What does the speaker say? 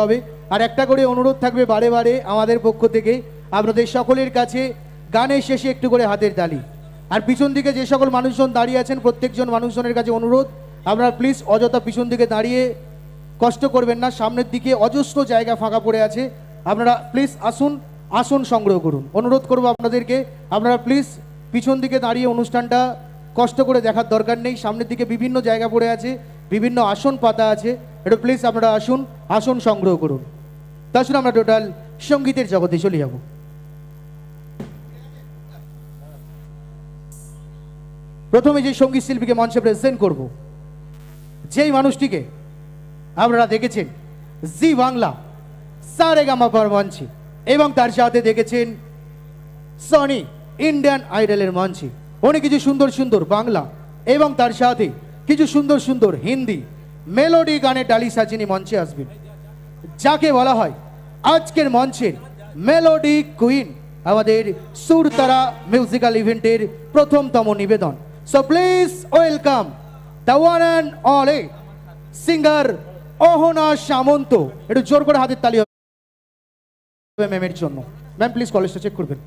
হবে। আর একটা করে অনুরোধ থাকবে বারে বারে আমাদের পক্ষ থেকে আপনাদের সকলের কাছে, গানের শেষে একটু করে হাতের তালি। আর পিছন দিকে যে সকল মানুষজন দাঁড়িয়ে আছেন প্রত্যেকজন মানুষজনের কাছে অনুরোধ, আপনারা প্লিজ অযথা পিছন দিকে দাঁড়িয়ে কষ্ট করবেন না, সামনের দিকে অজস্র জায়গা ফাঁকা পড়ে আছে, আপনারা প্লিজ আসুন, আসন সংগ্রহ করুন। অনুরোধ করব আপনাদেরকে, আপনারা প্লিজ পিছন দিকে দাঁড়িয়ে অনুষ্ঠানটা কষ্ট করে দেখার দরকার নেই, সামনের দিকে বিভিন্ন জায়গা পড়ে আছে, বিভিন্ন আসন পাতা আছে, একটু প্লিজ আপনারা আসুন, আসন সংগ্রহ করুন। তাছাড়া আমরা টোটাল সঙ্গীতের জগতে চলে যাব। প্রথমে যে সঙ্গীত শিল্পীকে মঞ্চে প্রেজেন্ট করব, যেই মানুষটিকে আপনারা দেখেছেন জি বাংলা সারেগামাপার মঞ্চে এবং তার সাথে দেখেছেন সনি ইন্ডিয়ান আইডলের মঞ্চে, উনি কিছু সুন্দর সুন্দর বাংলা এবং তার সাথে কিছু সুন্দর সুন্দর হিন্দি মেলোডি গানে ডালি সাজিনি মঞ্চে আসবেন, যাকে বলা হয় আজকের মঞ্চের মেলোডি কুইন, আমাদের সুরতারা মিউজিক্যাল ইভেন্টের প্রথমতম নিবেদন। So please welcome the one and only singer Ahana Samanta. একটু জোর করে হাতের তালি হবে ম্যামের জন্য। ম্যাম প্লিজ কলেজটা চেক করবেন।